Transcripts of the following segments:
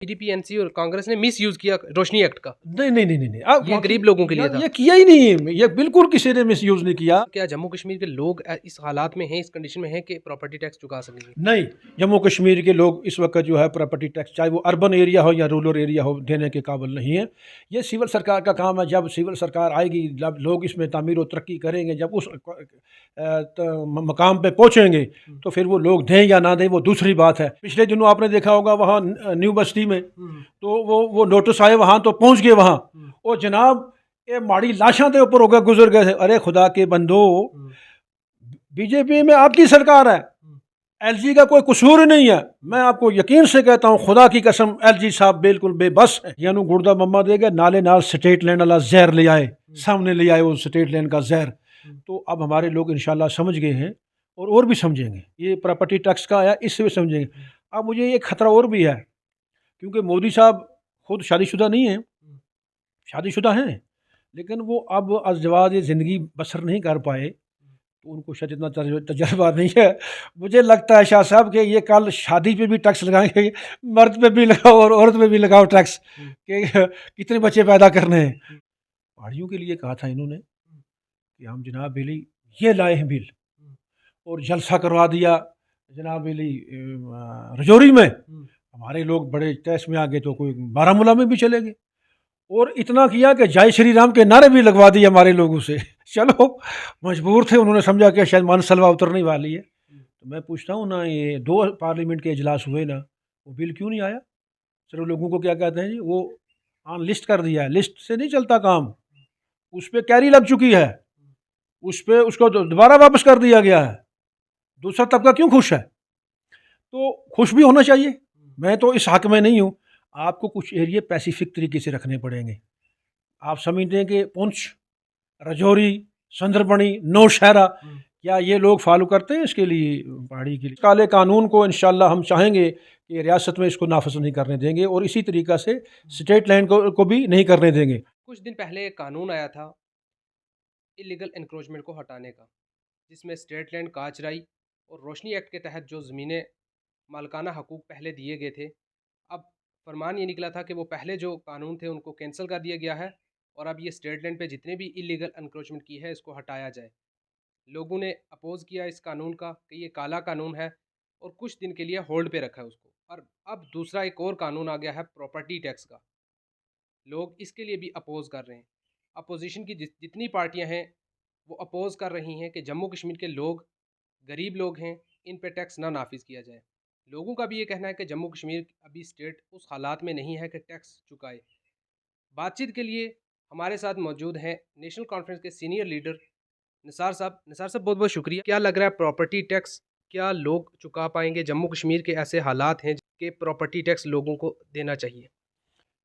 PDP NC اور کانگریس نے مس use کیا روشنی ایکٹ کا. نہیں یہ غریب لوگوں کے لیے تھا. یہ کیا ہی نہیں ہے، یہ بالکل کسی نے مس یوز نہیں کیا. کیا جموں کشمیر کے لوگ اس حالات میں ہیں، اس کنڈیشن میں ہیں کہ پراپرٹی ٹیکس چکا سکیں گے؟ نہیں، جموں کشمیر کے لوگ اس وقت جو ہے پراپرٹی ٹیکس چاہے وہ اربن ایریا ہو یا رورل ایریا ہو دینے کے قابل نہیں ہے. یہ سول سرکار کا کام ہے. جب سول سرکار آئے گی، جب لوگ اس میں تعمیر و ترقی کریں گے، جب اس مقام پہ پہنچیں گے تو پھر وہ لوگ دیں یا نہ دیں وہ دوسری بات ہے. پچھلے دنوں آپ نے دیکھا ہوگا وہاں نیو بستی میں تو وہ نوٹس آئے، وہاں تو پہنچ گئے وہاں. اور جناب یہ ماڑی لاشاں کے اوپر ہو گئے، گزر گئے تھے. ارے خدا کے بندو، بی جے پی میں آپ کی سرکار ہے، ایل جی کا کوئی قصور نہیں ہے. میں آپ کو یقین سے کہتا ہوں، خدا کی قسم ایل جی صاحب بالکل بے بس ہے. یعنی گردہ مما دے گا نالے نال سٹیٹ لینڈ والا زہر لے آئے، سامنے لے آئے وہ سٹیٹ لینڈ کا زہر. تو اب ہمارے لوگ انشاءاللہ سمجھ گئے ہیں اور بھی سمجھیں گے. یہ پراپرٹی ٹیکس کا آیا، اس سے بھی سمجھیں گے. اب مجھے یہ خطرہ اور بھی ہے، کیونکہ مودی صاحب خود شادی شدہ نہیں ہیں، شادی شدہ ہیں، لیکن وہ اب ازدواج زندگی بسر نہیں کر پائے تو ان کو شاید اتنا تجربہ نہیں ہے. مجھے لگتا ہے شاہ صاحب کہ یہ کل شادی پہ بھی ٹیکس لگائیں گے، مرد پہ بھی لگاؤ اور عورت پہ بھی لگاؤ ٹیکس، کہ کتنے بچے پیدا کرنے ہیں. پہاڑیوں کے لیے کہا تھا انہوں نے کہ ہم جناب بلی یہ لائے ہیں بل، اور جلسہ کروا دیا جناب بلی رجوری میں. ہمارے لوگ بڑے ٹیس میں آ گئے تو کوئی بارہ مولہ میں بھی چلے گئے، اور اتنا کیا کہ جائے شری رام کے نعرے بھی لگوا دیے ہمارے لوگوں سے. چلو مجبور تھے، انہوں نے سمجھا کہ شاید مان سلوا اترنے والی ہے. تو میں پوچھتا ہوں نا، یہ 2 پارلیمنٹ کے اجلاس ہوئے نا، وہ بل کیوں نہیں آیا؟ صرف لوگوں کو کیا کہتے ہیں جی وہ آن لسٹ کر دیا ہے. لسٹ سے نہیں چلتا کام، اس پہ کیری لگ چکی ہے، اس کو دوبارہ واپس کر دیا گیا ہے. دوسرا طبقہ کیوں خوش ہے؟ تو خوش بھی ہونا چاہیے. میں تو اس حق میں نہیں ہوں. آپ کو کچھ ایریے پیسیفک طریقے سے رکھنے پڑیں گے. آپ سمجھتے ہیں کہ پونچھ، رجوری، سندربنی، نوشہرہ کیا یہ لوگ فالو کرتے ہیں اس کے لیے پہاڑی کے لیے؟ کالے قانون کو انشاءاللہ ہم چاہیں گے کہ ریاست میں اس کو نافذ نہیں کرنے دیں گے، اور اسی طریقہ سے سٹیٹ لینڈ کو بھی نہیں کرنے دیں گے. کچھ دن پہلے ایک قانون آیا تھا اللیگل انکروچمنٹ کو ہٹانے کا، جس میں سٹیٹ لینڈ کاچرائی اور روشنی ایکٹ کے تحت جو زمینیں مالکانہ حقوق پہلے دیے گئے تھے، اب فرمان یہ نکلا تھا کہ وہ پہلے جو قانون تھے ان کو کینسل کر دیا گیا ہے، اور اب یہ سٹیٹ لینڈ پہ جتنے بھی اللیگل انکروچمنٹ کی ہے اس کو ہٹایا جائے. لوگوں نے اپوز کیا اس قانون کا کہ یہ کالا قانون ہے، اور کچھ دن کے لیے ہولڈ پہ رکھا ہے اس کو. اور اب دوسرا ایک اور قانون آ گیا ہے پراپرٹی ٹیکس کا، لوگ اس کے لیے بھی اپوز کر رہے ہیں. اپوزیشن کی جتنی پارٹیاں ہیں وہ اپوز کر رہی ہیں کہ جموں کشمیر کے لوگ غریب لوگ ہیں، ان پہ ٹیکس نہ نافذ کیا جائے. لوگوں کا بھی یہ کہنا ہے کہ جموں کشمیر ابھی اسٹیٹ اس حالات میں نہیں ہے کہ ٹیکس چکائے. بات چیت کے لیے ہمارے ساتھ موجود ہیں نیشنل کانفرنس کے سینئر لیڈر نثار صاحب. نثار صاحب بہت بہت شکریہ. کیا لگ رہا ہے پراپرٹی ٹیکس کیا لوگ چکا پائیں گے؟ جموں کشمیر کے ایسے حالات ہیں کہ پراپرٹی ٹیکس لوگوں کو دینا چاہیے.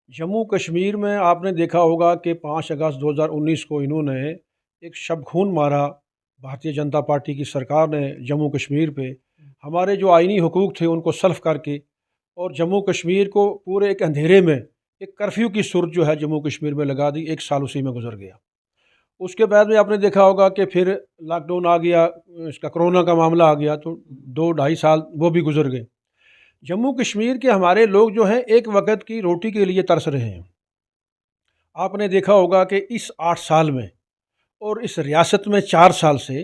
جموں کشمیر میں آپ نے دیکھا ہوگا کہ 5 اگست 2019 کو انہوں نے ایک شب خون مارا، بھارتیہ جنتا پارٹی کی سرکار نے جموں کشمیر پہ ہمارے جو آئینی حقوق تھے ان کو سلب کر کے، اور جموں کشمیر کو پورے ایک اندھیرے میں ایک کرفیو کی صورت جو ہے جموں کشمیر میں لگا دی. 1 سال اسی میں گزر گیا. اس کے بعد میں آپ نے دیکھا ہوگا کہ پھر لاک ڈاؤن آ گیا، اس کا کرونا کا معاملہ آ گیا، تو 2-2.5 سال وہ بھی گزر گئے. جموں کشمیر کے ہمارے لوگ جو ہیں ایک وقت کی روٹی کے لیے ترس رہے ہیں. آپ نے دیکھا ہوگا کہ اس 8 سال میں اور اس ریاست میں 4 سال سے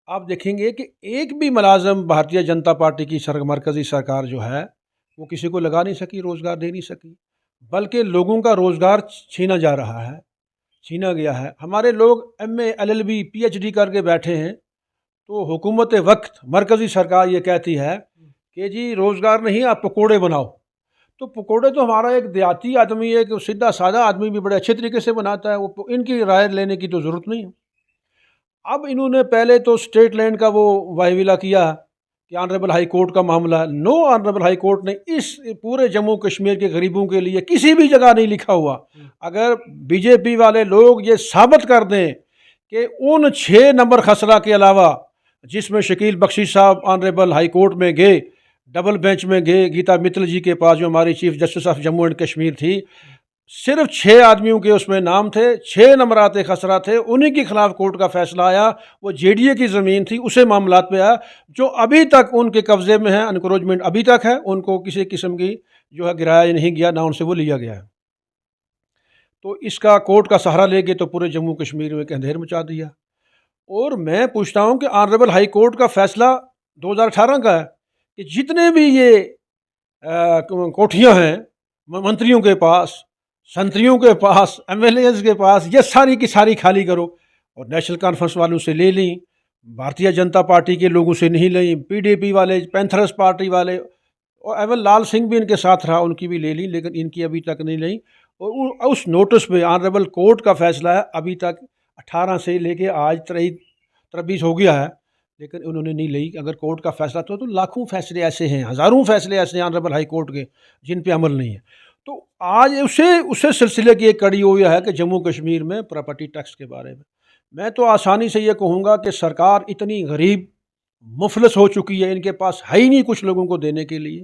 آپ دیکھیں گے کہ ایک بھی ملازم بھارتیہ جنتا پارٹی کی مرکزی سرکار جو ہے وہ کسی کو لگا نہیں سکی، روزگار دے نہیں سکی، بلکہ لوگوں کا روزگار چھینا جا رہا ہے، چھینا گیا ہے. ہمارے لوگ MA LLB PhD کر کے بیٹھے ہیں، تو حکومت وقت مرکزی سرکار یہ کہتی ہے کہ جی روزگار نہیں، آپ پکوڑے بناؤ. تو پکوڑے تو ہمارا ایک دیہاتی آدمی ہے کہ سیدھا سادہ آدمی بھی بڑے اچھے طریقے سے بناتا ہے، وہ ان کی رائے لینے کی تو ضرورت نہیں ہے. اب انہوں نے پہلے تو سٹیٹ لینڈ کا وہ واحویلا کیا کہ آنریبل ہائی کورٹ کا معاملہ. نو آنریبل ہائی کورٹ نے اس پورے جموں کشمیر کے غریبوں کے لیے کسی بھی جگہ نہیں لکھا ہوا. اگر بی جے پی والے لوگ یہ ثابت کر دیں کہ ان 6 نمبر خسرہ کے علاوہ، جس میں شکیل بخشی صاحب آنریبل ہائی کورٹ میں گئے، ڈبل بینچ میں گئے، گیتا متل جی کے پاس جو ہماری chief justice of Jammu and Kashmir تھی، صرف 6 آدمیوں کے اس میں نام تھے، 6 نمبرات خسرہ تھے، انہی کے خلاف کورٹ کا فیصلہ آیا. وہ JDA کی زمین تھی، اسے معاملات پہ آیا، جو ابھی تک ان کے قبضے میں ہے. انکروچمنٹ ابھی تک ہے، ان کو کسی قسم کی جو ہے گرایا نہیں گیا، نہ ان سے وہ لیا گیا ہے۔ تو اس کا کورٹ کا سہارا لے کے تو پورے جموں کشمیر میں ایک اندھیر مچا دیا۔ اور میں پوچھتا ہوں کہ آنریبل ہائی کورٹ کا فیصلہ 2018 کا ہے کہ جتنے بھی یہ کوٹھیاں ہیں منتریوں کے پاس، سنتریوں کے پاس، ایم ایل ایز کے پاس، یہ ساری کی ساری خالی کرو، اور نیشنل کانفرنس والوں سے لے لیں، بھارتیہ جنتا پارٹی کے لوگوں سے نہیں لیں، پی ڈی پی والے، پینتھرس پارٹی والے، اور ایون لال سنگھ بھی ان کے ساتھ رہا، ان کی بھی لے لیں، لیکن ان کی ابھی تک نہیں لیں۔ اور اس نوٹس پہ آنریبل کورٹ کا فیصلہ ہے، ابھی تک 18 سے لے کے آج 23 ہو گیا ہے، لیکن انہوں نے نہیں لی۔ اگر کورٹ کا فیصلہ تو لاکھوں فیصلے ایسے ہیں، ہزاروں فیصلے ایسے ہیں آنریبل ہائی کورٹ کے جن پہ عمل نہیں ہے۔ تو آج اسے سلسلے کی ایک کڑی ہوئی ہے کہ جموں کشمیر میں پراپرٹی ٹیکس کے بارے میں تو آسانی سے یہ کہوں گا کہ سرکار اتنی غریب مفلس ہو چکی ہے، ان کے پاس ہے ہی نہیں کچھ لوگوں کو دینے کے لیے۔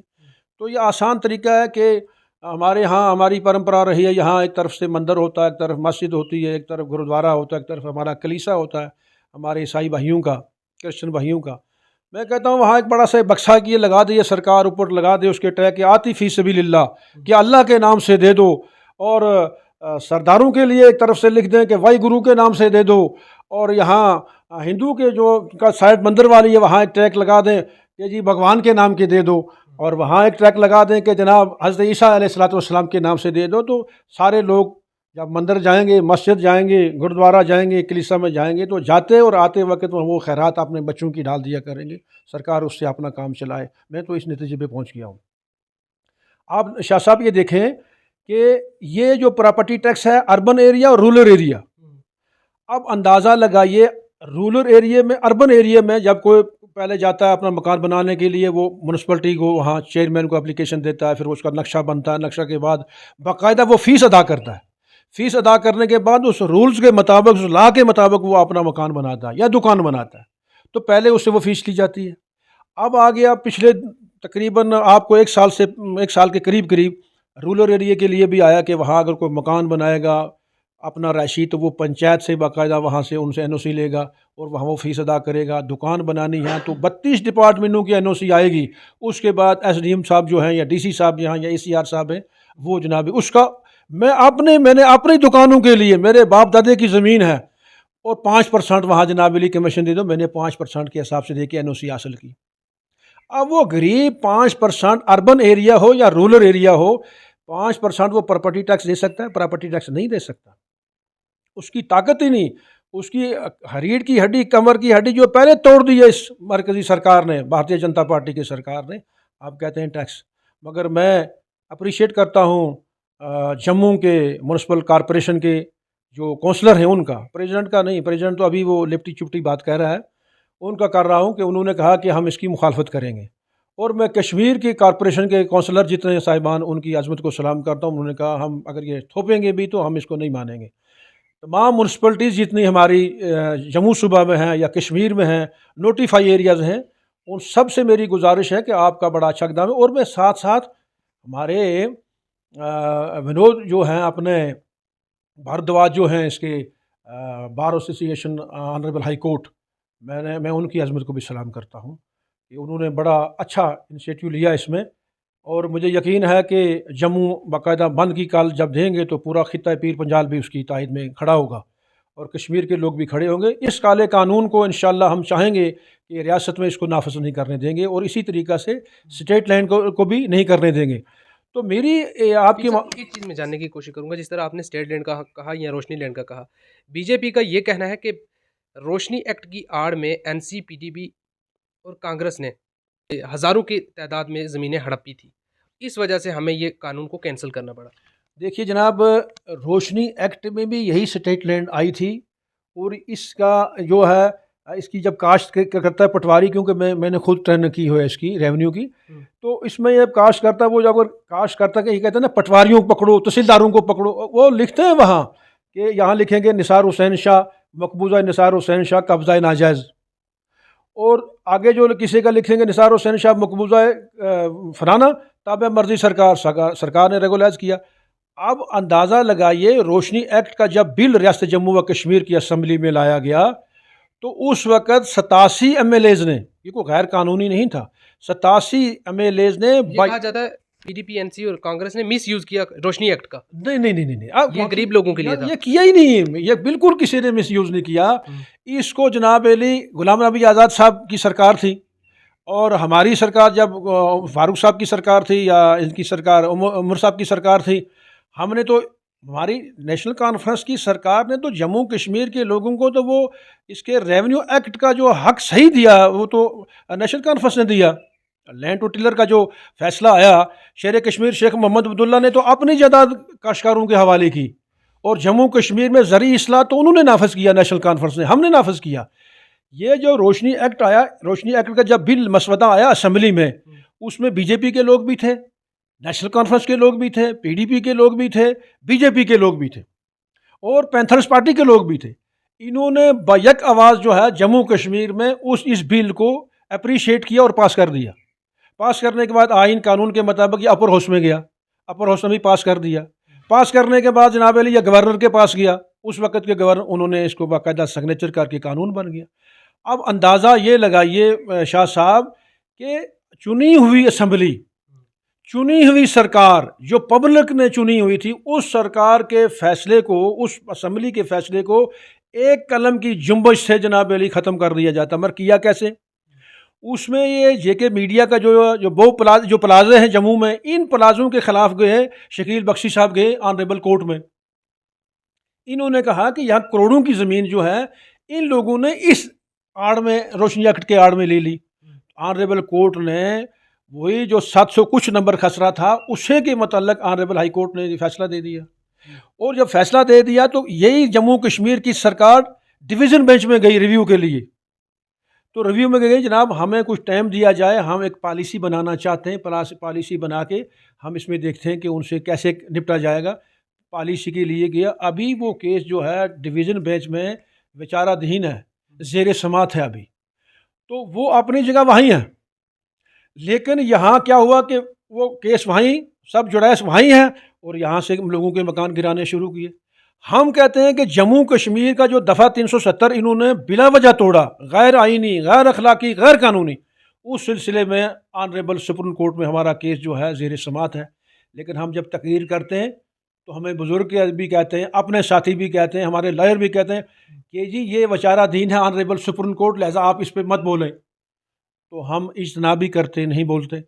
تو یہ آسان طریقہ ہے کہ ہمارے ہاں ہماری پرمپرا رہی ہے، یہاں ایک طرف سے مندر ہوتا ہے، ایک طرف مسجد ہوتی ہے، ایک طرف گرودوارا ہوتا ہے، ایک طرف ہمارا کلیسا ہوتا ہے ہمارے عیسائی بھائیوں کا، کرسچن بھائیوں کا۔ میں کہتا ہوں وہاں ایک بڑا سا بکسا کی لگا دے سرکار، اوپر لگا دے اس کے ٹیگ کہ آتی فی سبیل اللہ، کہ اللہ کے نام سے دے دو، اور سرداروں کے لیے ایک طرف سے لکھ دیں کہ وائی گرو کے نام سے دے دو، اور یہاں ہندو کے جو کا سائڈ مندر والی ہے وہاں ایک ٹیگ لگا دیں کہ جی بھگوان کے نام کے دے دو، اور وہاں ایک ٹیگ لگا دیں کہ جناب حضرت عیسیٰ علیہ الصلوۃ والسلام کے نام سے دے دو۔ تو سارے لوگ جب مندر جائیں گے، مسجد جائیں گے، گرودوارا جائیں گے، کلیسا میں جائیں گے، تو جاتے اور آتے وقت وہ خیرات اپنے بچوں کی ڈال دیا کریں گے، سرکار اس سے اپنا کام چلائے۔ میں تو اس نتیجے پہ پہنچ گیا ہوں۔ آپ شاہ صاحب یہ دیکھیں کہ یہ جو پراپرٹی ٹیکس ہے اربن ایریا اور رورل ایریا، اب اندازہ لگائیے رورل ایریا میں، اربن ایریا میں جب کوئی پہلے جاتا ہے اپنا مکان بنانے کے لیے، وہ میونسپلٹی کو وہاں چیئرمین کو اپلیکیشن دیتا ہے، پھر اس کا نقشہ بنتا ہے، نقشہ کے بعد باقاعدہ وہ فیس ادا کرتا ہے، فیس ادا کرنے کے بعد اس رولز کے مطابق، اس لا کے مطابق وہ اپنا مکان بناتا ہے یا دکان بناتا ہے، تو پہلے اس سے وہ فیس لی جاتی ہے۔ اب آ گیا پچھلے تقریباً آپ کو ایک سال کے قریب رورل ایریا کے لیے بھی آیا کہ وہاں اگر کوئی مکان بنائے گا اپنا رہائشی تو وہ پنچایت سے باقاعدہ وہاں سے ان سے این او سی لے گا اور وہاں وہ فیس ادا کرے گا۔ دکان بنانی ہے تو 32 ڈپارٹمنٹوں کی این او سی آئے گی، اس کے بعد ایس ڈی ایم صاحب جو ہیں یا ڈی سی صاحب یہاں یا ای سی آر صاحب ہیں، وہ جناب اس کا میں نے اپنی دکانوں کے لیے، میرے باپ دادے کی زمین ہے اور 5% وہاں جناب علی کمیشن دے دو، میں نے 5% کے حساب سے دے کے این او سی حاصل کی۔ اب وہ غریب 5% اربن ایریا ہو یا رورل ایریا ہو، 5% وہ پراپرٹی ٹیکس دے سکتا ہے؟ پراپرٹی ٹیکس نہیں دے سکتا، اس کی طاقت ہی نہیں، اس کی ریڑھ کی ہڈی، کمر کی ہڈی جو پہلے توڑ دی ہے اس مرکزی سرکار نے، بھارتیہ جنتا پارٹی کی سرکار نے، آپ کہتے ہیں ٹیکس۔ مگر میں اپریشیٹ کرتا ہوں جموں کے میونسپل کارپوریشن کے جو کونسلر ہیں ان کا، پریزیڈنٹ کا نہیں، پریزیڈنٹ تو ابھی وہ لپٹی چپٹی بات کہہ رہا ہے، ان کا کر رہا ہوں کہ انہوں نے کہا کہ ہم اس کی مخالفت کریں گے، اور میں کشمیر کی کارپوریشن کے کونسلر جتنے صاحبان ان کی عظمت کو سلام کرتا ہوں، انہوں نے کہا ہم اگر یہ تھوپیں گے بھی تو ہم اس کو نہیں مانیں گے۔ تمام میونسپلٹیز جتنی ہماری جموں صوبہ میں ہیں یا کشمیر میں ہیں، نوٹیفائی ایریاز ہیں، ان سب سے میری گزارش ہے کہ آپ کا بڑا اچھا اقدام ہے۔ اور میں ساتھ ساتھ ہمارے ونود جو ہیں اپنے بھاردواج جو ہیں اس کے بار ایسوسی ایشن آنریبل ہائی کورٹ، میں ان کی عظمت کو بھی سلام کرتا ہوں کہ انہوں نے بڑا اچھا انیشیٹو لیا اس میں، اور مجھے یقین ہے کہ جموں باقاعدہ بند کی کال جب دیں گے تو پورا خطہ پیر پنجال بھی اس کی تائید میں کھڑا ہوگا، اور کشمیر کے لوگ بھی کھڑے ہوں گے۔ اس کالے قانون کو انشاءاللہ ہم چاہیں گے کہ ریاست میں اس کو نافذ نہیں کرنے دیں گے، اور اسی طریقہ سے اسٹیٹ لینڈ کو بھی نہیں کرنے دیں گے۔ تو میری آپ کی ایک چیز میں جاننے کی کوشش کروں گا، جس طرح آپ نے اسٹیٹ لینڈ کا کہا یا روشنی لینڈ کا کہا، بی جے پی کا یہ کہنا ہے کہ روشنی ایکٹ کی آڑ میں N C P D B اور کانگریس نے ہزاروں کی تعداد میں زمینیں ہڑپی تھی، اس وجہ سے ہمیں یہ قانون کو کینسل کرنا پڑا۔ دیکھیے جناب، روشنی ایکٹ میں بھی یہی اسٹیٹ لینڈ آئی تھی، اور اس کا جو ہے اس کی جب کاشت کرتا ہے پٹواری، کیونکہ میں نے خود ٹرین کی ہے اس کی ریونیو کی، تو اس میں یہ کاشت کرتا ہے، وہ جب کاشت کرتا ہے کہ یہ کہتے ہیں نا پٹواریوں کو پکڑو، تحصیلداروں کو پکڑو، وہ لکھتے ہیں وہاں کہ یہاں لکھیں گے نثار حسین شاہ، مقبوضہ نثار حسین شاہ، قبضہ ناجائز، اور آگے جو کسی کا لکھیں گے نثار حسین شاہ مقبوضہ فلانا، تابع مرضی سرکار نے ریگولائز کیا۔ اب اندازہ لگائیے روشنی ایکٹ کا جب بل ریاست جموں و کشمیر کی اسمبلی میں لایا گیا تو اس وقت 87 ایم ایل ایز نے، یہ کوئی غیر قانونی نہیں تھا، 87 ایم ایل ایز نے کہا جاتا ہے PDP NC اور کانگریس نے مس یوز کیا روشنی ایکٹ کا. نہیں نہیں نہیں نہیں یہ غریب لوگوں کے لیے تھا. یہ کیا ہی نہیں, یہ بالکل کسی نے مس یوز نہیں کیا. اس کو جناب علی غلام نبی آزاد صاحب کی سرکار تھی, اور ہماری سرکار جب فاروق صاحب کی سرکار تھی یا ان کی سرکار عمر صاحب کی سرکار تھی, ہم نے تو ہماری نیشنل کانفرنس کی سرکار نے تو جموں کشمیر کے لوگوں کو تو وہ اس کے ریونیو ایکٹ کا جو حق صحیح دیا وہ تو نیشنل کانفرنس نے دیا. لینڈ ٹو ٹیلر کا جو فیصلہ آیا, شیر کشمیر شیخ محمد عبداللہ نے تو اپنی جائیداد کاشتکاروں کے حوالے کی, اور جموں کشمیر میں زرعی اصلاح تو انہوں نے نافذ کیا, نیشنل کانفرنس نے, ہم نے نافذ کیا. یہ جو روشنی ایکٹ آیا, روشنی ایکٹ کا جب بل مسودہ آیا اسمبلی میں, اس میں بی جے پی کے لوگ بھی تھے, نیشنل کانفرنس کے لوگ بھی تھے, PDP کے لوگ بھی تھے, BJP کے لوگ بھی تھے, اور پینتھرس پارٹی کے لوگ بھی تھے. انہوں نے بیک آواز جو ہے جموں کشمیر میں اس بل کو اپریشیٹ کیا اور پاس کر دیا. پاس کرنے کے بعد آئین قانون کے مطابق یہ اپر ہاؤس میں گیا, اپر ہاؤس نے بھی پاس کر دیا. پاس کرنے کے بعد جناب علی یہ گورنر کے پاس گیا, اس وقت کے گورنر, انہوں نے اس کو باقاعدہ سگنیچر کر کے قانون بن گیا. اب اندازہ یہ لگائیے شاہ صاحب کہ چنی ہوئی اسمبلی, چنی ہوئی سرکار جو پبلک نے چنی ہوئی تھی, اس سرکار کے فیصلے کو, اس اسمبلی کے فیصلے کو ایک قلم کی جنبش سے جناب علی ختم کر دیا جاتا. مگر کیا کیسے؟ اس میں یہ JK میڈیا کا جو پلازے ہیں جموں میں, ان پلازوں کے خلاف گئے شکیل بخشی صاحب, گئے آنریبل کورٹ میں. انہوں نے کہا کہ یہاں کروڑوں کی زمین جو ہے ان لوگوں نے اس آڑ میں, روشنی ایکٹ کے آڑ میں لے لی. آنریبل کورٹ نے وہی جو 700 کچھ نمبر خسرہ تھا اسے کے متعلق آنریبل ہائی کورٹ نے فیصلہ دے دیا. اور جب فیصلہ دے دیا تو یہی جموں کشمیر کی سرکار ڈویژن بینچ میں گئی ریویو کے لیے. تو ریویو میں گئی, جناب ہمیں کچھ ٹائم دیا جائے, ہم ایک پالیسی بنانا چاہتے ہیں, پالیسی بنا کے ہم اس میں دیکھتے ہیں کہ ان سے کیسے نپٹا جائے گا. پالیسی کے لیے گیا. ابھی وہ کیس جو ہے ڈویژن بینچ میں بیچارہ دہین ہے, زیر سماعت ہے ابھی, تو وہ اپنی جگہ وہیں ہے. لیکن یہاں کیا ہوا کہ وہ کیس وہیں, سب جڑائس وہیں ہیں, اور یہاں سے لوگوں کے مکان گرانے شروع کیے. ہم کہتے ہیں کہ جموں کشمیر کا جو دفعہ 370 انہوں نے بلا وجہ توڑا, غیر آئینی, غیر اخلاقی, غیر قانونی, اس سلسلے میں آنریبل سپریم کورٹ میں ہمارا کیس جو ہے زیر سماعت ہے. لیکن ہم جب تقریر کرتے ہیں تو ہمیں بزرگ بھی کہتے ہیں, اپنے ساتھی بھی کہتے ہیں, ہمارے لائر بھی کہتے ہیں کہ جی یہ بیچارہ دین ہے آنریبل سپریم کورٹ, لہذا آپ اس پہ مت بولیں. تو ہم اجتناب بھی کرتے, نہیں بولتے.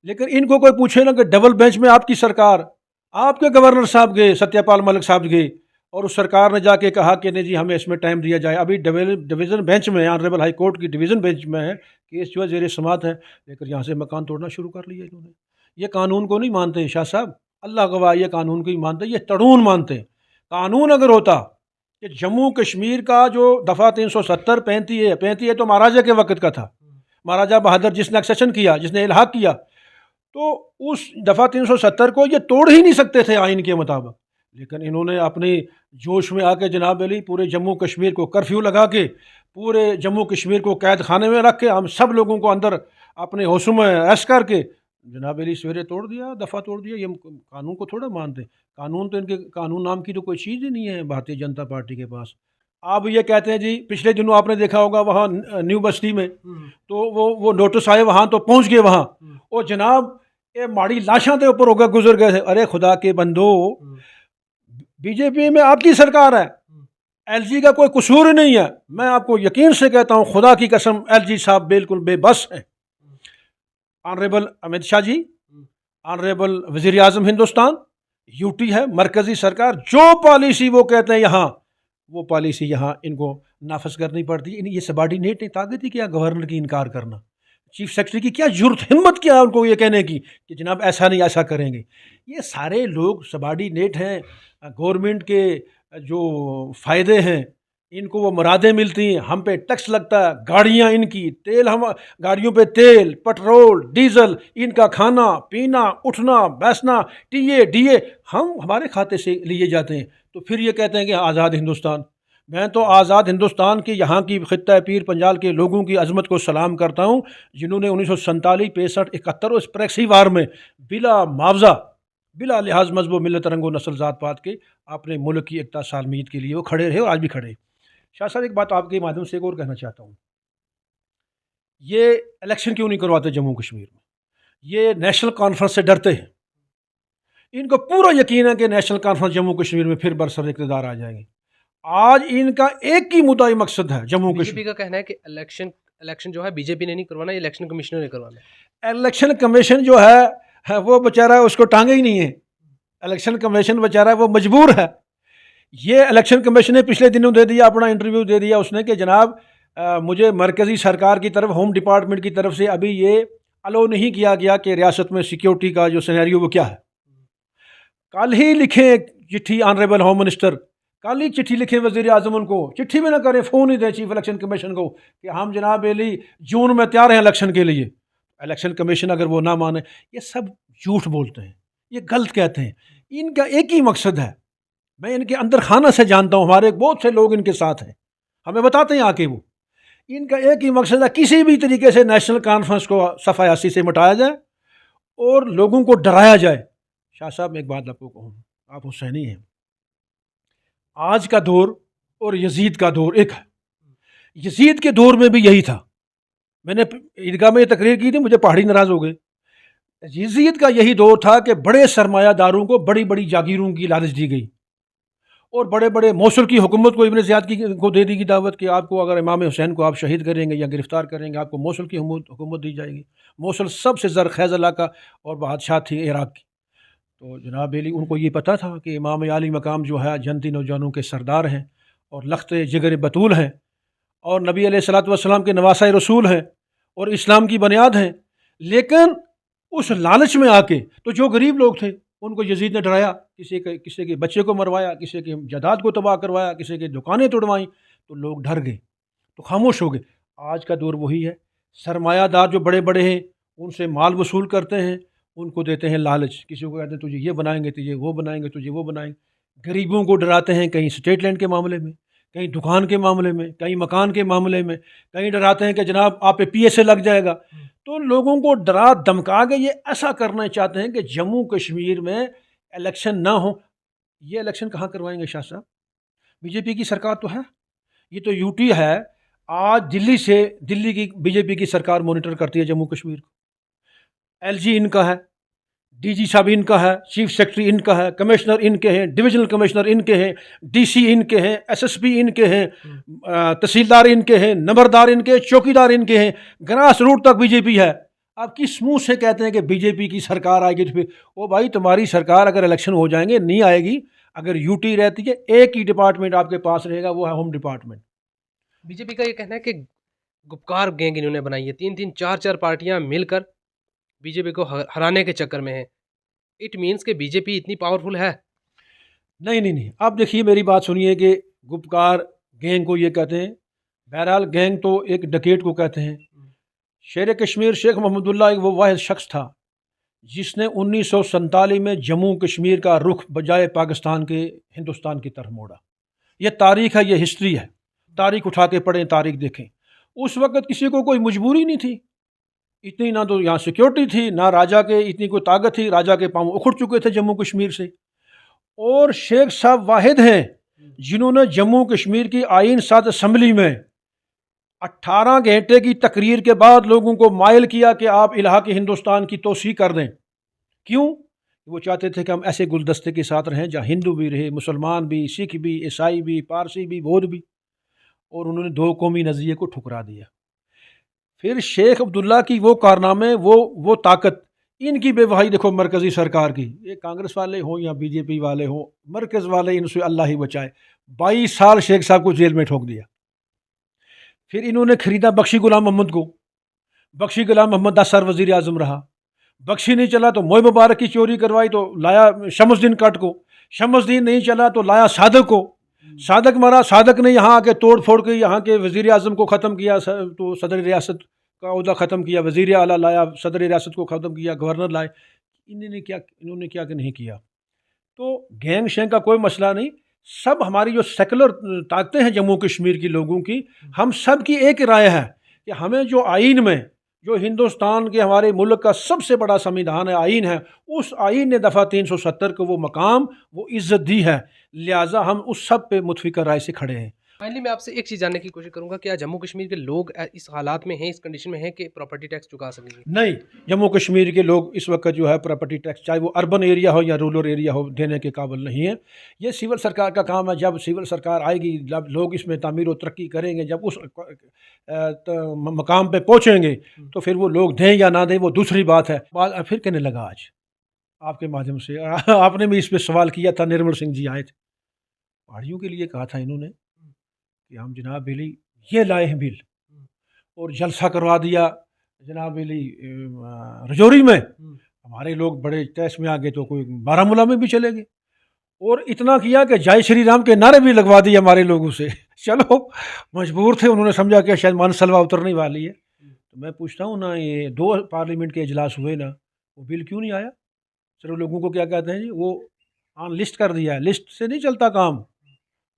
لیکن ان کو کوئی پوچھے نا کہ ڈبل بینچ میں آپ کی سرکار, آپ کے گورنر صاحب گئے, ستیہ پال ملک صاحب گئے, اور اس سرکار نے جا کے کہا کہ نہیں جی ہمیں اس میں ٹائم دیا جائے. ابھی ڈویژن بینچ میں, آنریبل ہائی کورٹ کی ڈویژن بینچ میں ہے, کیس جو ہے زیر سماعت ہے. لیکن یہاں سے مکان توڑنا شروع کر لیا انہوں نے. یہ قانون کو نہیں مانتے شاہ صاحب, اللہ گواہ, یہ قانون کو ہی مانتے, یہ تڑون مانتے. قانون اگر ہوتا کہ جموں کشمیر کا جو دفعہ 370 35 ہے تو مہاراجہ کے وقت کا تھا, مہاراجہ بہادر جس نے ایکسیشن کیا, جس نے الحاق کیا, تو اس دفعہ 370 کو یہ توڑ ہی نہیں سکتے تھے آئین کے مطابق. لیکن انہوں نے اپنی جوش میں آ کے جناب علی پورے جموں کشمیر کو کرفیو لگا کے, پورے جموں کشمیر کو قید خانے میں رکھ کے, ہم سب لوگوں کو اندر اپنے ہوشوں میں ایس کر کے جناب علی سویرے توڑ دیا, دفعہ توڑ دیا. یہ قانون کو تھوڑا مانتے, قانون تو ان کے قانون نام کی تو کوئی چیز ہی نہیں ہے بھارتیہ جنتا پارٹی کے پاس. آپ یہ کہتے ہیں جی پچھلے دنوں آپ نے دیکھا ہوگا وہاں نیو بستی میں, تو وہ نوٹس آئے, وہاں تو پہنچ گئے وہاں, اور جناب یہ ماڑی لاشاں کے اوپر ہو گئے, گزر گئے تھے. ارے خدا کے بندو, BJP میں آپ کی سرکار ہے, LG کا کوئی قصور ہی نہیں ہے. میں آپ کو یقین سے کہتا ہوں, خدا کی قسم, LG صاحب بالکل بے بس ہیں. آنریبل امت شاہ جی, آنریبل وزیر اعظم ہندوستان, UT ہے مرکزی سرکار, جو پالیسی وہ کہتے ہیں یہاں, وہ پالیسی یہاں ان کو نافذ کرنی پڑتی. یہ سبارڈینیٹ نہیں, طاقت ہی کیا گورنر کی انکار کرنا, چیف سیکرٹری کی کیا جرت ہمت کیا ان کو یہ کہنے کی کہ جناب ایسا نہیں, ایسا کریں گے. یہ سارے لوگ سبارڈینیٹ ہیں. گورنمنٹ کے جو فائدے ہیں ان کو وہ مرادیں ملتی ہیں, ہم پہ ٹیکس لگتا ہے, گاڑیاں ان کی, تیل, ہم گاڑیوں پہ تیل, پٹرول, ڈیزل, ان کا کھانا پینا, اٹھنا بیسنا, DA ہم ہمارے کھاتے سے لیے جاتے ہیں. تو پھر یہ کہتے ہیں کہ آزاد ہندوستان. میں تو آزاد ہندوستان کی, یہاں کی خطہ پیر پنجال کے لوگوں کی عظمت کو سلام کرتا ہوں, جنہوں نے 1947 65 71 اس پریکسی وار میں بلا معاوضہ, بلا لحاظ مذہب و ملت رنگ و نسل ذات پات کے اپنے ملک کی ایکتا سالمیت کے لیے وہ کھڑے رہے, اور آج بھی کھڑے. شاہ صاحب ایک بات آپ کے مادھیم سے ایک اور کہنا چاہتا ہوں, یہ الیکشن کیوں نہیں کرواتے جموں کشمیر میں؟ یہ نیشنل کانفرنس سے ڈرتے ہیں. ان کو پورا یقین ہے کہ نیشنل کانفرنس جموں کشمیر میں پھر برسر اقتدار آ جائیں گے. آج ان کا ایک ہی مدعی مقصد ہے جموں بی جے پی کشمیر. کا کہنا ہے کہ الیکشن جو ہے بی جے پی نے نہیں کروانا, یہ الیکشن کمیشنر نے کروانا ہے. الیکشن کمیشن جو ہے وہ بیچارہ اس کو ٹانگے ہی نہیں ہے. الیکشن کمیشن بیچارہ وہ مجبور ہے. یہ الیکشن کمیشن نے پچھلے دنوں دے دیا, اپنا انٹرویو دے دیا اس نے کہ جناب مجھے مرکزی سرکار کی طرف, ہوم ڈپارٹمنٹ کی طرف سے ابھی یہ الو نہیں کیا گیا کہ ریاست میں سیکیورٹی کا جو سینیریو وہ کیا ہے. کل ہی لکھیں چٹھی آنریبل ہوم منسٹر, کل ہی چٹھی لکھیں وزیر اعظم, ان کو چٹھی بھی نہ کریں, فون ہی دیں چیف الیکشن کمیشن کو کہ ہم جناب علی جون میں تیار ہیں الیکشن کے لیے. الیکشن کمیشن اگر وہ نہ مانے, یہ سب جھوٹ بولتے ہیں, یہ غلط کہتے ہیں. ان کا ایک ہی مقصد ہے, میں ان کے اندر خانہ سے جانتا ہوں, ہمارے بہت سے لوگ ان کے ساتھ ہیں, ہمیں بتاتے ہیں آ کے, وہ ان کا ایک ہی مقصد ہے کسی بھی طریقے سے نیشنل کانفرنس کو صف عیاسی سے مٹایا جائے اور لوگوں کو ڈرایا جائے. شاہ صاحب میں ایک بات آپ کو کہوں, آپ حسینی ہیں, آج کا دور اور یزید کا دور ایک ہے. یزید کے دور میں بھی یہی تھا. میں نے عیدگاہ میں یہ تقریر کی تھی, مجھے پہاڑی ناراض ہو گئے. یزید کا یہی دور تھا کہ بڑے سرمایہ داروں کو بڑی بڑی جاگیروں کی لالچ دی گئی اور بڑے بڑے موصل کی حکومت کو ابن زیاد کو دے دی گئی دعوت کہ آپ کو اگر امام حسین کو آپ شہید کریں گے یا گرفتار کریں گے, آپ کو موصل کی حکومت دی جائے گی. موصل سب سے زرخیز علاقہ اور بادشاہ تھی عراق کی. تو جناب علی ان کو یہ پتہ تھا کہ امام عالی مقام جو ہے جنتی نوجوانوں کے سردار ہیں اور لخت جگر بطول ہیں اور نبی علیہ الصلوۃ والسلام کے نواسۂ رسول ہیں اور اسلام کی بنیاد ہیں. لیکن اس لالچ میں آ کے تو جو غریب لوگ تھے ان کو یزید نے ڈرایا, کسی کے بچے کو مروایا, کسی کے جائیداد کو تباہ کروایا, کسی کی دکانیں توڑوائیں, تو لوگ ڈر گئے, تو خاموش ہو گئے. آج کا دور وہی ہے, سرمایہ دار جو بڑے بڑے ہیں ان سے مال وصول کرتے ہیں, ان کو دیتے ہیں لالچ, کسی کو کہتے ہیں تجھے یہ بنائیں گے, تجھے وہ بنائیں گے, تجھے وہ بنائیں گے. غریبوں کو ڈراتے ہیں, کہیں اسٹیٹ لینڈ کے معاملے میں, کہیں دکان کے معاملے میں, کہیں مکان کے معاملے میں, کہیں ڈراتے ہیں کہ جناب آپ پہ پی ایس اے لگ جائے گا. تو لوگوں کو ڈرا دمکا کے یہ ایسا کرنا چاہتے ہیں کہ جموں کشمیر میں الیکشن نہ ہو. یہ الیکشن کہاں کروائیں گے شاہ صاحب؟ بی جے پی کی سرکار تو ہے, یہ تو یو ٹی ہے. آج دلی کی بی جے پی کی سرکار مانیٹر کرتی ہے جموں کشمیر کو. ایل جی ان کا ہے, ڈی جی صاحب ان کا ہے, چیف سیکرٹری ان کا ہے, کمشنر ان کے ہیں, ڈویژنل کمشنر ان کے ہیں, ڈی سی ان کے ہیں, ایس ایس پی ان کے ہیں, تحصیلدار ان کے ہیں, نمبردار ان کے, چوکیدار ان کے ہیں, گراس روٹ تک بی جے پی ہے. آپ کس منہ سے کہتے ہیں کہ بی جے پی کی سرکار آئے گی؟ تو پھر او بھائی تمہاری سرکار اگر الیکشن ہو جائیں گے نہیں آئے گی. اگر یو ٹی رہتی ہے ایک ہی ڈپارٹمنٹ آپ کے پاس رہے گا, وہ ہے ہوم ڈپارٹمنٹ. بی جے پی کا یہ کہنا ہے کہ گپکار گینگ انہوں نے بنائی ہے, 3-4 پارٹیاں مل کر بی جے پی کو ہرانے کے چکر میں ہیں. اٹ مینس کہ بی جے پی اتنی پاورفل ہے؟ نہیں. آپ دیکھیے میری بات سنیے کہ گپکار گینگ کو یہ کہتے ہیں. بہرحال گینگ تو ایک ڈکیٹ کو کہتے ہیں. شیر کشمیر شیخ محمد اللہ ایک وہ واحد شخص تھا جس نے 1947 میں جموں کشمیر کا رخ بجائے پاکستان کے ہندوستان کی طرف موڑا. یہ تاریخ ہے, یہ ہسٹری ہے. تاریخ اٹھا کے پڑھیں, تاریخ دیکھیں. اس وقت کسی کو کوئی مجبوری نہیں تھی اتنی, نہ تو یہاں سیکیورٹی تھی, نہ راجا کے اتنی کوئی طاقت تھی. راجا کے پاؤں اکھڑ چکے تھے جموں کشمیر سے. اور شیخ صاحب واحد ہیں جنہوں نے جموں کشمیر کی آئین ساز اسمبلی میں 18 گھنٹے کی تقریر کے بعد لوگوں کو مائل کیا کہ آپ الحاق ہندوستان کی توسیع کر دیں. کیوں؟ وہ چاہتے تھے کہ ہم ایسے گلدستے کے ساتھ رہیں جہاں ہندو بھی رہے, مسلمان بھی, سکھ بھی, عیسائی بھی, پارسی بھی, بودھ بھی. اور انہوں نے 2 قومی نظریے کو ٹھکرا دیا. پھر شیخ عبداللہ کی وہ کارنامے, وہ طاقت, ان کی بے وفائی دیکھو مرکزی سرکار کی, یہ کانگریس والے ہوں یا بی جے پی والے ہوں, مرکز والے ان سے اللہ ہی بچائے. 22 سال شیخ صاحب کو جیل میں ٹھوک دیا. پھر انہوں نے خریدا بخشی غلام محمد کو. بخشی غلام محمد 10 سال وزیر اعظم رہا. بخشی نہیں چلا تو موئی مبارک کی چوری کروائی تو لایا شمس الدین کٹ کو. شمس الدین نہیں چلا تو لایا صادق کو. صادق مرا, صادق نے یہاں آ کے توڑ پھوڑ کے یہاں کے وزیر اعظم کو ختم کیا, تو صدر ریاست کا عہدہ ختم کیا, وزیر اعلیٰ لایا, صدر ریاست کو ختم کیا, گورنر لائے. انہوں نے کیا کہ نہیں کیا. تو گینگ شینگ کا کوئی مسئلہ نہیں. سب ہماری جو سیکولر طاقتیں ہیں جموں کشمیر کی لوگوں کی, ہم سب کی ایک رائے ہے کہ ہمیں جو آئین میں, جو ہندوستان کے ہمارے ملک کا سب سے بڑا سمویدھان ہے, آئین ہے, اس آئین نے دفعہ 370 کو وہ مقام, وہ عزت دی ہے. لہٰذا ہم اس سب پہ متفقہ رائے سے کھڑے ہیں. فائنلی میں آپ سے ایک چیز جاننے کی کوشش کروں گا، کیا جموں کشمیر کے لوگ اس حالات میں ہیں، اس کنڈیشن میں ہیں کہ پراپرٹی ٹیکس چکا سکیں گے؟ نہیں، جموں کشمیر کے لوگ اس وقت جو ہے پراپرٹی ٹیکس چاہے وہ اربن ایریا ہو یا رورل ایریا ہو دینے کے قابل نہیں ہے۔ یہ سول سرکار کا کام ہے، جب سول سرکار آئے گی، جب لوگ اس میں تعمیر و ترقی کریں گے، جب اس مقام پہ پہنچیں گے تو پھر وہ لوگ دیں یا نہ دیں وہ دوسری بات ہے۔ بات پھر کہنے لگا آج آپ کے مادھیم سے، آپ نے بھی اس پہ سوال کیا تھا، نرمل سنگھ جی آئے تھے، پہاڑیوں کے لیے کہا تھا انہوں نے کہ ہم جناب بلی یہ لائے ہیں بل، اور جلسہ کروا دیا جناب علی رجوری میں، ہمارے لوگ بڑے تیس میں آ گئے تو کوئی بارہمولہ میں بھی چلے گئے، اور اتنا کیا کہ جائے شری رام کے نعرے بھی لگوا دیے ہمارے لوگوں سے۔ چلو مجبور تھے، انہوں نے سمجھا کہ شاید مان سلوا اترنے والی ہے۔ تو میں پوچھتا ہوں نا، یہ 2 پارلیمنٹ کے اجلاس ہوئے نا، وہ بل کیوں نہیں آیا؟ صرف لوگوں کو کیا کہتے ہیں جی، وہ آن لسٹ کر دیا ہے، لسٹ سے نہیں چلتا کام،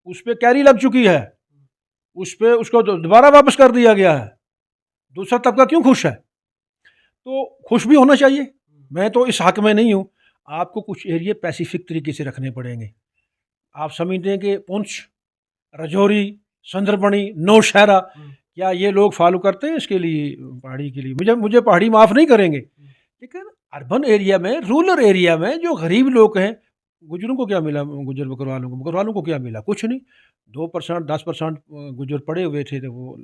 اس پہ کیری لگ چکی ہے، اس پہ اس کو دوبارہ واپس کر دیا گیا ہے۔ دوسرا طبقہ کیوں خوش ہے؟ تو خوش بھی ہونا چاہیے۔ میں تو اس حق میں نہیں ہوں، آپ کو کچھ ایریے پیسیفک طریقے سے رکھنے پڑیں گے۔ آپ سمجھتے ہیں کہ پونچھ، رجوری، سندربنی، نوشہرہ، کیا یہ لوگ فالو کرتے ہیں اس کے لیے پہاڑی کے لیے؟ مجھے پہاڑی معاف نہیں کریں گے، لیکن اربن ایریا میں، رورل ایریا میں جو غریب لوگ ہیں، گجروں کو کیا ملا؟ گجر بکروالوں کو کیا ملا؟ کچھ نہیں، 2%، 10% گجر پڑے ہوئے تھے تو وہ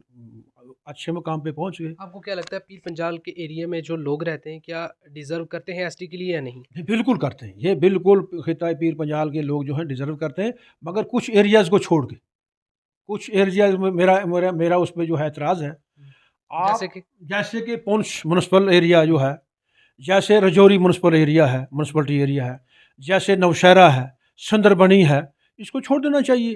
اچھے مقام پہ پہنچ گئے۔ آپ کو کیا لگتا ہے پیر پنجال کے ایریا میں جو لوگ رہتے ہیں کیا ڈیزرو کرتے ہیں ایس ٹی کے لیے یا نہیں؟ بالکل کرتے ہیں، یہ بالکل خطہ پیر پنجال کے لوگ جو ہیں ڈیزرو کرتے ہیں، مگر کچھ ایریاز کو چھوڑ کے، کچھ ایریاز میں میرا اس پہ جو ہے اعتراض ہے۔ جیسے کہ پونچھ میونسپل ایریا جو ہے، جیسے رجوری میونسپلٹی ایریا ہے، جیسے نوشہرہ ہے، سندربنی ہے، اس کو چھوڑ دینا چاہیے،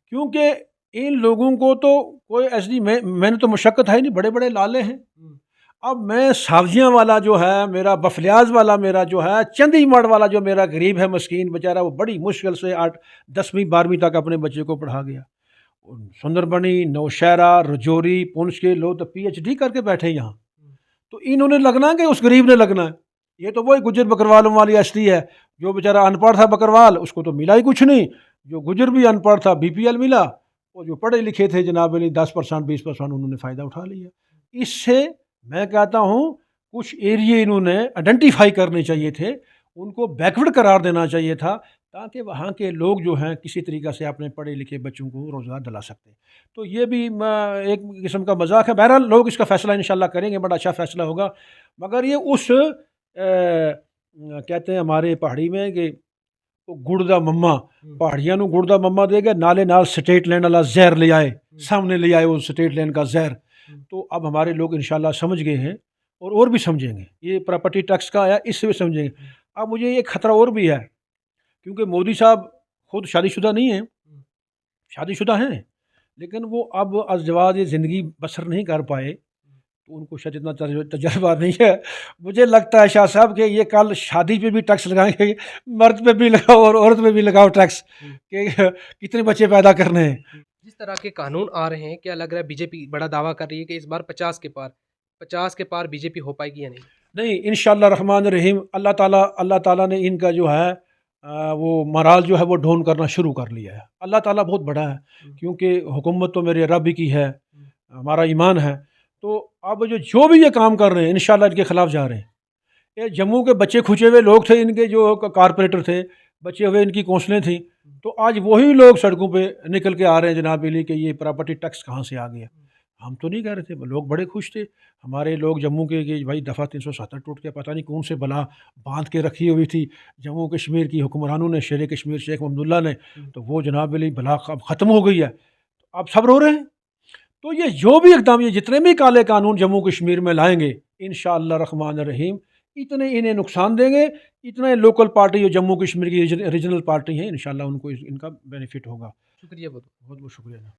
کیونکہ ان لوگوں کو تو کوئی ایسی میں نے تو مشقت ہے نہیں، بڑے بڑے لالے ہیں۔ اب میں سبزیاں والا جو ہے میرا، بفلیاز والا میرا جو ہے، چندی مڑ والا جو میرا غریب ہے مسکین بیچارہ، وہ بڑی مشکل سے 10ویں 12ویں تک اپنے بچے کو پڑھا گیا۔ سندربنی، نوشہرہ، رجوری، پونچھ کے لوگ تو PhD کر کے بیٹھے یہاں، تو انہوں نے لگنا کہ اس غریب نے لگنا ہے؟ یہ تو وہی گجر بکروالوں والی اصلی ہے، جو بیچارہ ان پڑھ تھا بکروال، اس کو تو ملا ہی کچھ نہیں، جو گجر بھی ان پڑھ تھا BPL ملا، اور جو پڑھے لکھے تھے جناب علی 10% 20% انہوں نے فائدہ اٹھا لیا۔ اس سے میں کہتا ہوں کچھ ایریے انہوں نے آئیڈینٹیفائی کرنے چاہیے تھے، ان کو بیکورڈ قرار دینا چاہیے تھا، تاکہ وہاں کے لوگ جو ہیں کسی طریقہ سے اپنے پڑھے لکھے بچوں کو روزگار دلا سکتے ہیں۔ تو یہ بھی ایک قسم کا مذاق ہے، بہرحال لوگ اس کا فیصلہ انشاءاللہ کریں گے، بڑا اچھا فیصلہ ہوگا، مگر یہ اس کہتے ہیں ہمارے پہاڑی میں کہ گڑدا مما، پہاڑیاں نو گڑدا مما دے گا، نالے نال سٹیٹ لینڈ والا زہر لے آئے، سامنے لے آئے وہ سٹیٹ لینڈ کا زہر۔ تو اب ہمارے لوگ انشاءاللہ سمجھ گئے ہیں، اور بھی سمجھیں گے، یہ پراپرٹی ٹیکس کا آیا اس سے بھی سمجھیں گے۔ اب مجھے یہ خطرہ اور بھی ہے، کیونکہ مودی صاحب خود شادی شدہ نہیں ہیں، شادی شدہ ہیں، لیکن وہ اب ازدواج زندگی بسر نہیں کر پائے، تو ان کو شاید اتنا تجربہ نہیں ہے۔ مجھے لگتا ہے شاہ صاحب کہ یہ کل شادی پہ بھی ٹیکس لگائیں گے، مرد پہ بھی لگاؤ اور عورت پہ بھی لگاؤ ٹیکس، کہ کتنے بچے پیدا کرنے ہیں۔ جس طرح کے قانون آ رہے ہیں، کیا لگ رہا ہے بی جے پی بڑا دعویٰ کر رہی ہے کہ اس بار 50 کے پار بی جے پی ہو پائے گی یا نہیں؟ نہیں، انشاءاللہ الرحمن الرحیم، اللہ تعالیٰ نے ان کا جو ہے وہ مرال جو ہے وہ ڈھون کرنا شروع کر لیا ہے۔ اللہ تعالیٰ بہت بڑا ہے، کیونکہ حکومت تو میرے رب کی ہے، ہمارا ایمان ہے۔ تو اب جو بھی یہ کام کر رہے ہیں انشاءاللہ ان کے خلاف جا رہے ہیں۔ یہ جموں کے بچے کھچے ہوئے لوگ تھے، ان کے جو کارپوریٹر تھے، بچے ہوئے ان کی کونسلیں تھیں، تو آج وہی لوگ سڑکوں پہ نکل کے آ رہے ہیں جناب علی کہ یہ پراپرٹی ٹیکس کہاں سے آ گیا۔ ہم تو نہیں کہہ رہے تھے، لوگ بڑے خوش تھے ہمارے لوگ جموں کے کہ بھائی دفعہ 370 ٹوٹ کے پتہ نہیں کون سے بلا باندھ کے رکھی ہوئی تھی جموں کشمیر کی حکمرانوں نے، شیر کشمیر شیخ محمد اللہ نے، تو وہ جناب علی بلا اب ختم ہو گئی ہے، اب سب رو رہے ہیں۔ تو یہ جو بھی اقدام، یہ جتنے بھی کالے قانون جموں کشمیر میں لائیں گے انشاءاللہ الرحمن الرحیم، اتنے انہیں نقصان دیں گے، اتنے لوکل پارٹی جو جموں کشمیر کی ریجنل پارٹی ہیں انشاءاللہ ان کو ان کا بینیفٹ ہوگا۔ شکریہ، بہت بہت شکریہ۔